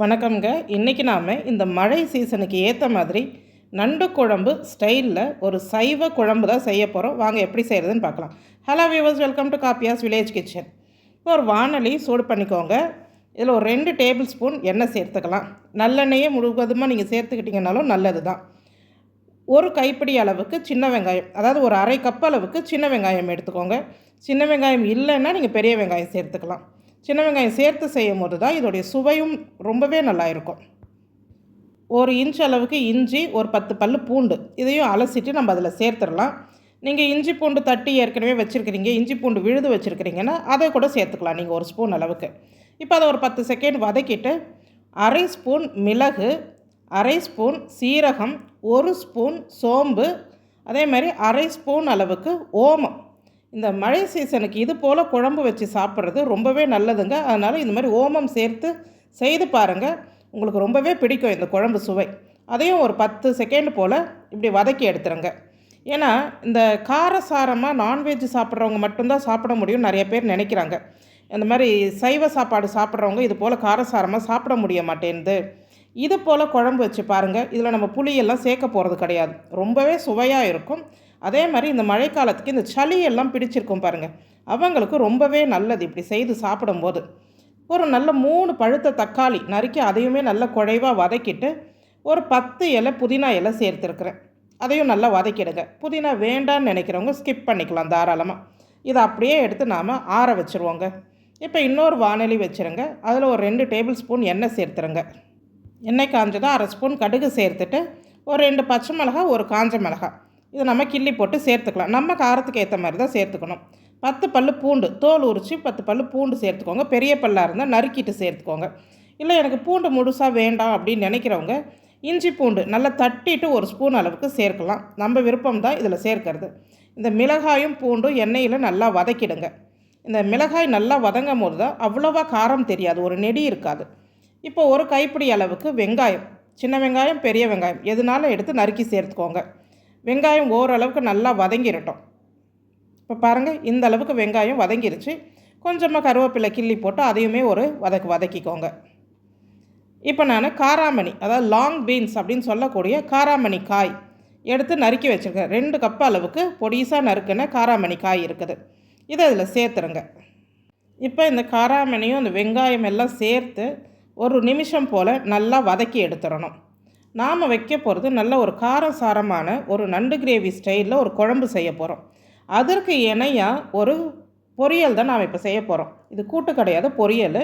வணக்கம்ங்க. இன்றைக்கி நாம் இந்த மழை சீசனுக்கு ஏற்ற மாதிரி நண்டு குழம்பு ஸ்டைலில் ஒரு சைவ குழம்பு தான் செய்ய போகிறோம். வாங்க எப்படி செய்கிறதுன்னு பார்க்கலாம். Hello viewers, welcome to காப்பியாஸ் village kitchen. இப்போ ஒரு வானொலி சூடு பண்ணிக்கோங்க. இதில் ஒரு 2 டேபிள் ஸ்பூன் எண்ணெய் சேர்த்துக்கலாம். நல்லெண்ணெயே முழுவதுமாக நீங்கள் சேர்த்துக்கிட்டிங்கனாலும் நல்லது தான். ஒரு கைப்பிடி அளவுக்கு சின்ன வெங்காயம், அதாவது ஒரு அரை கப் அளவுக்கு சின்ன வெங்காயம் எடுத்துக்கோங்க. சின்ன வெங்காயம் இல்லைன்னா நீங்கள் பெரிய வெங்காயம் சேர்த்துக்கலாம். சின்ன வெங்காயம் சேர்த்து செய்யும் போது தான் இதோடைய சுவையும் ரொம்பவே நல்லா இருக்கும். 1 இன்ச் அளவுக்கு இஞ்சி, ஒரு 10 பல் பூண்டு, இதையும் அலசிட்டு நம்ம அதில் சேர்த்துடலாம். நீங்கள் இஞ்சி பூண்டு தட்டி ஏற்கனவே வச்சுருக்கிறீங்க, இஞ்சி பூண்டு விழுது வச்சுருக்கிறீங்கன்னா அதை கூட சேர்த்துக்கலாம் நீங்கள் 1 ஸ்பூன் அளவுக்கு. இப்போ அதை ஒரு 10 செகண்ட் வதக்கிட்டு அரை ஸ்பூன் மிளகு, அரை ஸ்பூன் சீரகம், 1 ஸ்பூன் சோம்பு, அதே மாதிரி அரை ஸ்பூன் அளவுக்கு ஓமம். இந்த மழை சீசனுக்கு இது போல் குழம்பு வச்சு சாப்பிட்றது ரொம்பவே நல்லதுங்க. அதனால் இந்த மாதிரி ஓமம் சேர்த்து செய்து பாருங்கள், உங்களுக்கு ரொம்பவே பிடிக்கும் இந்த குழம்பு சுவை. அதையும் ஒரு 10 செகண்ட் போல் இப்படி வதக்கி எடுத்துருங்க. ஏன்னா இந்த காரசாரமாக நான்வெஜ் சாப்பிட்றவங்க மட்டும்தான் சாப்பிட முடியும்னு நிறைய பேர் நினைக்கிறாங்க. இந்த மாதிரி சைவ சாப்பாடு சாப்பிட்றவங்க இது போல் காரசாரமாக சாப்பிட முடிய மாட்டேங்குது. இது போல் குழம்பு வச்சு பாருங்கள். இதில் நம்ம புளியெல்லாம் சேர்க்க போகிறது கிடையாது. ரொம்பவே சுவையாக இருக்கும். அதே மாதிரி இந்த மழைக்காலத்துக்கு இந்த சளியெல்லாம் பிடிச்சிருக்கும் பாருங்கள், அவங்களுக்கு ரொம்பவே நல்லது இப்படி செய்து சாப்பிடும்போது. ஒரு நல்ல 3 பழுத்த தக்காளி நறுக்கி அதையுமே நல்லா குழைவாக வதக்கிட்டு ஒரு 10 இலை புதினா இலை சேர்த்துருக்குறேன். அதையும் நல்லா வதக்கிடுங்க. புதினா வேண்டான்னு நினைக்கிறவங்க ஸ்கிப் பண்ணிக்கலாம் தாராளமாக. இதை அப்படியே எடுத்து நாம் ஆற வச்சுருவோங்க. இப்போ இன்னொரு வானொலி வச்சுருங்க. அதில் ஒரு 2 டேபிள் ஸ்பூன் எண்ணெய் சேர்த்துருங்க. எண்ணெய் காஞ்சதும் அரை ஸ்பூன் கடுகு சேர்த்துட்டு ஒரு 2 பச்சை மிளகாய், ஒரு காஞ்ச மிளகாய், இதை நம்ம கிள்ளி போட்டு சேர்த்துக்கலாம். நம்ம காரத்துக்கு ஏற்ற மாதிரி தான் சேர்த்துக்கணும். 10 பல் பூண்டு தோல் உரித்து 10 பல் பூண்டு சேர்த்துக்கோங்க. பெரிய பல்லாக இருந்தால் நறுக்கிட்டு சேர்த்துக்கோங்க. இல்லை எனக்கு பூண்டு முழுசாக வேண்டாம் அப்படின்னு நினைக்கிறவங்க இஞ்சி பூண்டு நல்லா தட்டிட்டு 1 ஸ்பூன் அளவுக்கு சேர்க்கலாம். நம்ம விருப்பம் தான் இதில் சேர்க்கறது. இந்த மிளகாயும் பூண்டும் எண்ணெயில் நல்லா வதக்கிடுங்க. இந்த மிளகாய் நல்லா வதங்கும் போது தான் அவ்வளோவா காரம் தெரியாது, ஒரு நெடி இருக்காது. இப்போ ஒரு கைப்பிடி அளவுக்கு வெங்காயம், சின்ன வெங்காயம் பெரிய வெங்காயம் எதுனாலும் எடுத்து நறுக்கி சேர்த்துக்கோங்க. வெங்காயம் ஓரளவுக்கு நல்லா வதங்கிடட்டும். இப்போ பாருங்கள், இந்த அளவுக்கு வெங்காயம் வதங்கிருச்சு. கொஞ்சமாக கருவேப்பிலை கிள்ளி போட்டு அதையுமே ஒரு வதக்கிக்கோங்க. இப்போ நான் காராமணி, அதாவது லாங் பீன்ஸ் அப்படின்னு சொல்லக்கூடிய காராமணி காய் எடுத்து நறுக்கி வச்சுருக்கேன். 2 கப் அளவுக்கு பொடிசாக நறுக்குன காராமணி காய் இருக்குது. இதை அதில் சேர்த்துருங்க. இப்போ இந்த காராமணியும் இந்த வெங்காயம் எல்லாம் சேர்த்து ஒரு நிமிஷம் போல் நல்லா வதக்கி எடுத்துடணும். நாம் வைக்க போகிறது நல்ல ஒரு காரசாரமான ஒரு நண்டு கிரேவி ஸ்டைலில் ஒரு குழம்பு செய்ய போகிறோம். அதற்கு இணையாக ஒரு பொரியல் தான் நாம் இப்போ செய்ய போகிறோம். இது கூட்டு கிடையாது, பொரியல்.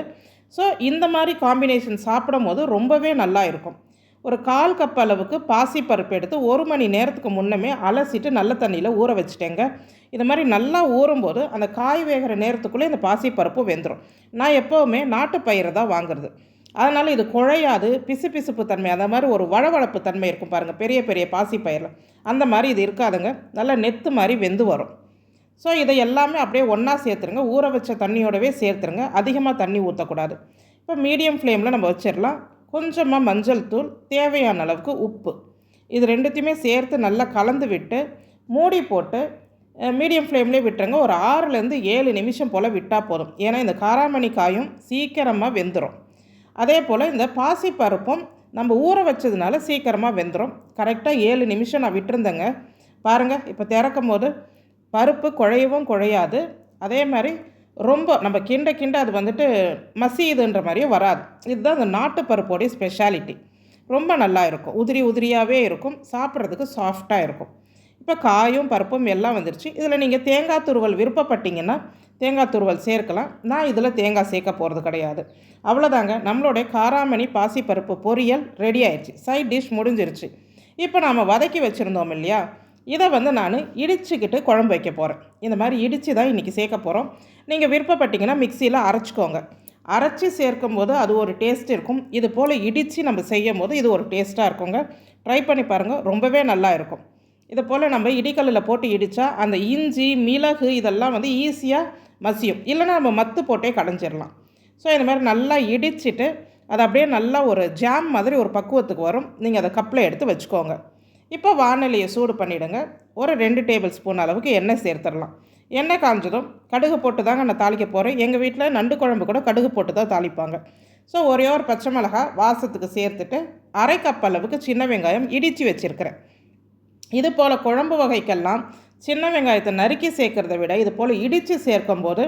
ஸோ இந்த மாதிரி காம்பினேஷன் சாப்பிடும் போது ரொம்பவே நல்லா இருக்கும். ஒரு 1/4 கப் அளவுக்கு பாசிப்பருப்பு எடுத்து 1 மணி நேரத்துக்கு முன்னமே அலசிட்டு நல்ல தண்ணியில் ஊற வச்சுட்டேங்க. இது மாதிரி நல்லா ஊறும்போது அந்த காய் வேகிற நேரத்துக்குள்ளே இந்த பாசிப்பருப்பு வெந்துடும். நான் எப்போவுமே நாட்டுப்பயிரை தான் வாங்குறது. அதனால் இது குழையாது, பிசுபிசுப்பு தன்மை, அந்த மாதிரி ஒரு வழவழப்பு தன்மை இருக்கும் பாருங்கள் பெரிய பெரிய பாசிப்பயிரில். அந்த மாதிரி இது இருக்காதுங்க, நல்லா நெத்து மாதிரி வெந்து வரும். ஸோ இதை எல்லாமே அப்படியே ஒன்றா சேர்த்துருங்க. ஊற வச்ச தண்ணியோடவே சேர்த்துருங்க. அதிகமாக தண்ணி ஊற்றக்கூடாது. இப்போ மீடியம் ஃப்ளேமில் நம்ம வச்சிடலாம். கொஞ்சமாக மஞ்சள் தூள், தேவையான அளவுக்கு உப்பு, இது 2த்தையுமே சேர்த்து நல்லா கலந்து விட்டு மூடி போட்டு மீடியம் ஃப்ளேம்லேயே விட்டுருங்க. ஒரு 6லேருந்து 7 நிமிஷம் போல் விட்டால் போதும். ஏன்னா இந்த காராமணி காயும் சீக்கிரமாக வெந்துடும். அதே போல் இந்த பாசிப்பருப்பும் நம்ம ஊற வச்சதுனால சீக்கிரமாக வெந்துடும். கரெக்டாக 7 நிமிஷம் நான் விட்டுருந்தேங்க. பாருங்கள், இப்போ திறக்கும் போது பருப்பு குழையவும் குழையாது, அதே மாதிரி ரொம்ப நம்ம கிண்ட அது வந்துட்டு மசியுதுன்ற மாதிரியும் வராது. இதுதான் இந்த நாட்டு பருப்போடைய ஸ்பெஷாலிட்டி. ரொம்ப நல்லா இருக்கும், உதிரி உதிரியாகவே இருக்கும், சாப்பிட்றதுக்கு சாஃப்டாக இருக்கும். இப்போ காயும் பருப்பும் எல்லாம் வந்துருச்சு. இதில் நீங்கள் தேங்காய் துருவல் விருப்பப்பட்டீங்கன்னா தேங்காய் துருவல் சேர்க்கலாம். நான் இதில் தேங்காய் சேர்க்க போகிறது கிடையாது. அவ்வளோதாங்க, நம்மளுடைய காராமணி பாசிப்பருப்பு பொரியல் ரெடி ஆயிடுச்சு. சைட் டிஷ் முடிஞ்சிருச்சு. இப்போ நாம் வதக்கி வச்சுருந்தோம் இல்லையா, இதை நான் இடிச்சுக்கிட்டு குழம்பு வைக்க போகிறேன். இந்த மாதிரி இடித்து தான் இன்றைக்கி சேர்க்க போகிறோம். நீங்கள் விருப்பப்பட்டீங்கன்னா மிக்சியில் அரைச்சிக்கோங்க. அரைச்சி சேர்க்கும் போது அது ஒரு டேஸ்ட் இருக்கும். இது போல் இடித்து நம்ம செய்யும் போது இது ஒரு டேஸ்ட்டாக இருக்குங்க. ட்ரை பண்ணி பாருங்கள், ரொம்பவே நல்லா இருக்கும். இதை போல் நம்ம இடிக்கல்லில் போட்டு இடித்தா அந்த இஞ்சி மிளகு இதெல்லாம் ஈஸியாக மசியும். இல்லைனா நம்ம மத்து போட்டே கடைஞ்சிடலாம். ஸோ இந்த மாதிரி நல்லா இடிச்சிட்டு அது அப்படியே நல்லா ஒரு ஜாம் மாதிரி ஒரு பக்குவத்துக்கு வரும். நீங்கள் அதை கப்பில் எடுத்து வச்சுக்கோங்க. இப்போ வானொலியை சூடு பண்ணிவிடுங்க. ஒரு 2 டேபிள் ஸ்பூன் அளவுக்கு எண்ணெய் சேர்த்துடலாம். எண்ணெய் காஞ்சதும் கடுகு போட்டு தாங்க நான் தாளிக்க போகிறேன். எங்கள் வீட்டில் நண்டு குழம்பு கூட கடுகு போட்டு தான் தாளிப்பாங்க. ஸோ ஒரே ஒரு பச்சை மிளகாய் வாசத்துக்கு சேர்த்துட்டு அரை கப் அளவுக்கு சின்ன வெங்காயம் இடித்து வச்சுருக்கிறேன். இது போல் குழம்பு வகைக்கெல்லாம் சின்ன வெங்காயத்தை நறுக்கி சேர்க்குறத விட இது போல் இடித்து சேர்க்கும்போது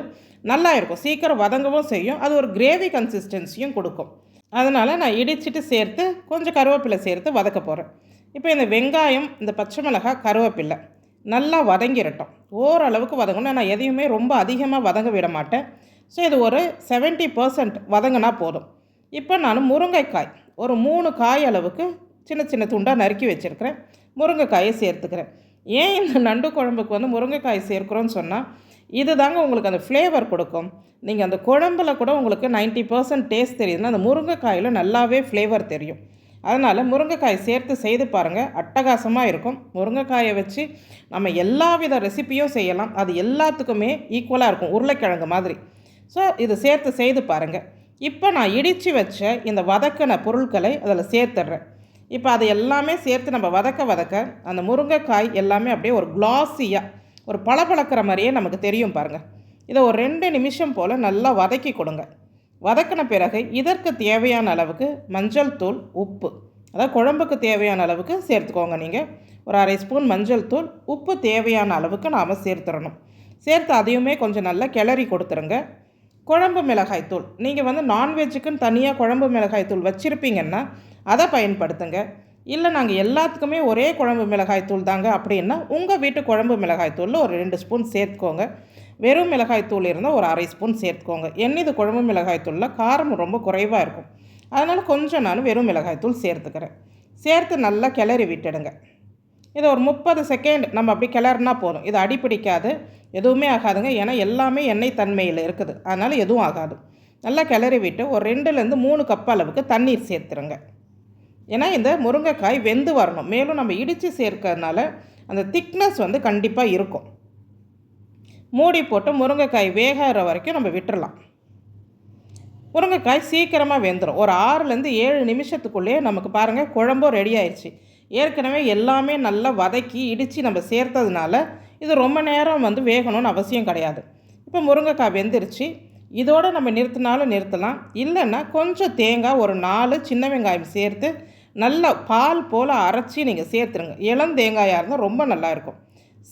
நல்லா இருக்கும், சீக்கிரம் வதங்கவும் செய்யும், அது ஒரு கிரேவி கன்சிஸ்டன்சியும் கொடுக்கும். அதனால் நான் இடிச்சிட்டு சேர்த்து கொஞ்சம் கருவேப்பிலை சேர்த்து வதக்க போகிறேன். இப்போ இந்த வெங்காயம், இந்த பச்சை மிளகாய், கருவேப்பிலை நல்லா வதங்கிடட்டும். ஓரளவுக்கு வதங்கணும். நான் எதையுமே ரொம்ப அதிகமாக வதங்க விட மாட்டேன். ஸோ இது ஒரு 70% வதங்கினா போதும். இப்போ நான் முருங்கைக்காய் ஒரு 3 காய் அளவுக்கு சின்ன சின்ன துண்டாக நறுக்கி வச்சுருக்கிறேன். முருங்கைக்காயை சேர்த்துக்கிறேன். ஏன் இந்த நண்டு குழம்புக்கு வந்து முருங்கைக்காய் சேர்க்குறோன்னு சொன்னால், இது தாங்க உங்களுக்கு அந்த ஃப்ளேவர் கொடுக்கும். நீங்கள் அந்த குழம்பில் கூட உங்களுக்கு 90% டேஸ்ட் தெரியுதுன்னா அந்த முருங்கைக்காயில் நல்லாவே ஃப்ளேவர் தெரியும். அதனால் முருங்கைக்காய் சேர்த்து செய்து பாருங்கள், அட்டகாசமாக இருக்கும். முருங்கைக்காயை வச்சு நம்ம எல்லா வித ரெசிப்பியும் செய்யலாம். அது எல்லாத்துக்குமே ஈக்குவலாக இருக்கும், உருளைக்கிழங்கு மாதிரி. ஸோ இது சேர்த்து செய்து பாருங்கள். இப்போ நான் இடித்து வச்ச இந்த வதக்கின பொருட்களை அதில் சேர்த்துட்றேன். இப்போ அது எல்லாமே சேர்த்து நம்ம வதக்க அந்த முருங்கைக்காய் எல்லாமே அப்படியே ஒரு க்ளாஸியாக ஒரு பளபளக்கிற மாதிரியே நமக்கு தெரியும் பாருங்கள். இதை ஒரு 2 நிமிஷம் போல் நல்லா வதக்கி கொடுங்க. வதக்கின பிறகு இதற்கு தேவையான அளவுக்கு மஞ்சள் தூள், உப்பு, அதாவது குழம்புக்கு தேவையான அளவுக்கு சேர்த்துக்கோங்க. நீங்கள் ஒரு அரை ஸ்பூன் மஞ்சள் தூள், உப்பு தேவையான அளவுக்கு நாம் சேர்த்துடணும். சேர்த்து அதையுமே கொஞ்சம் நல்லா கிளறி கொடுத்துருங்க. குழம்பு மிளகாய் தூள், நீங்கள் வந்து நான்வெஜ்ஜுக்குன்னு தனியாக குழம்பு மிளகாய் தூள் வச்சுருப்பீங்கன்னா அதை பயன்படுத்துங்க. இல்லை நாங்கள் எல்லாத்துக்குமே ஒரே குழம்பு மிளகாய் தூள் தாங்க அப்படின்னா உங்கள் வீட்டு குழம்பு மிளகாய் தூளில் ஒரு 2 ஸ்பூன் சேர்த்துக்கோங்க. வெறும் மிளகாய் தூள் இருந்தால் ஒரு அரை ஸ்பூன் சேர்த்துக்கோங்க. இது குழம்பு மிளகாய் தூளில் காரம் ரொம்ப குறைவாக இருக்கும். அதனால் கொஞ்சம் நான் வெறும் மிளகாய் தூள் சேர்த்துக்கிறேன். சேர்த்து நல்லா கிளறி விட்டுடுங்க. இதை ஒரு 30 செகண்ட் நம்ம அப்படி கிளறினா போதும். இது அடிப்பிடிக்காது, எதுவுமே ஆகாதுங்க. ஏன்னா எல்லாமே எண்ணெய் தன்மையில் இருக்குது, அதனால் எதுவும் ஆகாது. நல்லா கிளறி விட்டு ஒரு 2லேருந்து 3 கப் அளவுக்கு தண்ணீர் சேர்த்துருங்க. ஏன்னா இந்த முருங்கைக்காய் வெந்து வரணும். மேலும் நம்ம இடித்து சேர்க்கறதுனால அந்த திக்னஸ் வந்து கண்டிப்பாக இருக்கும். மூடி போட்டு முருங்கைக்காய் வேகிற வரைக்கும் நம்ம விட்டுறலாம். முருங்கைக்காய் சீக்கிரமாக வெந்துடும். ஒரு 6லேருந்து 7 நிமிஷத்துக்குள்ளேயே நமக்கு பாருங்கள் குழம்பும் ரெடி ஆயிடுச்சு. ஏற்கனவே எல்லாமே நல்லா வதக்கி இடித்து நம்ம சேர்த்ததுனால இது ரொம்ப நேரம் வந்து வேகணும்னு அவசியம் கிடையாது. இப்போ முருங்கைக்காய் வெந்துருச்சு. இதோடு நம்ம நிறுத்தினாலும் நிறுத்தலாம். இல்லைன்னா கொஞ்சம் தேங்காய், ஒரு 4 சின்ன வெங்காயம் சேர்த்து நல்லா பால் போல் அரைச்சி நீங்கள் சேர்த்துருங்க. இளந்தேங்காயாக இருந்தால் ரொம்ப நல்லாயிருக்கும்.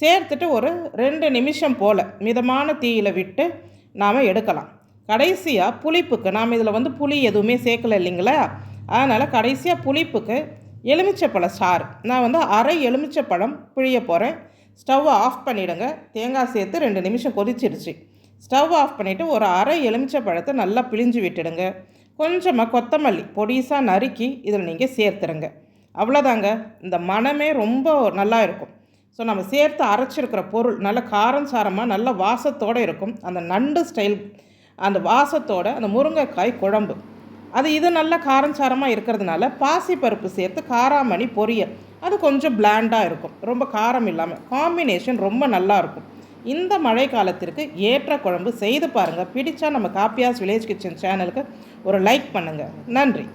சேர்த்துட்டு ஒரு 2 நிமிஷம் போல் மிதமான தீயில் விட்டு நாம் எடுக்கலாம். கடைசியாக புளிப்புக்கு நாம் இதில் வந்து புளி எதுவுமே சேர்க்கலை இல்லைங்களா, அதனால் கடைசியாக புளிப்புக்கு எலுமிச்சைப்பழ சாறு நான் வந்து அரை எலுமிச்சைப்பழம் பிழிய போகிறேன். ஸ்டவ்வை ஆஃப் பண்ணிவிடுங்க. தேங்காய் சேர்த்து 2 நிமிஷம் கொதிச்சிருச்சு. ஸ்டவ் ஆஃப் பண்ணிவிட்டு ஒரு அரை எலுமிச்சைப்பழத்தை நல்லா பிழிஞ்சு விட்டுடுங்க. கொஞ்சமாக கொத்தமல்லி பொடிசாக நறுக்கி இதில் நீங்கள் சேர்த்துருங்க. அவ்வளோதாங்க. இந்த மணமே ரொம்ப நல்லா இருக்கும். ஸோ நம்ம சேர்த்து அரைச்சிருக்கிற பொருள் நல்ல காரம் சாரமாக நல்ல வாசத்தோடு இருக்கும். அந்த நண்டு ஸ்டைல் அந்த வாசத்தோட அந்த முருங்கைக்காய் குழம்பு அது இது நல்ல காரம் சாரமாக இருக்கிறதுனால பாசிப்பருப்பு சேர்த்து காராமணி பொரியல் அது கொஞ்சம் பிளாண்டாக இருக்கும், ரொம்ப காரம் இல்லாமல். காம்பினேஷன் ரொம்ப நல்லாயிருக்கும். இந்த மழை காலத்திற்கு ஏற்ற குழம்பு செய்து பாருங்கள். பிடிச்சா நம்ம காப்பியாஸ் வில்லேஜ் கிச்சன் சேனலுக்கு ஒரு லைக் பண்ணுங்கள். நன்றி.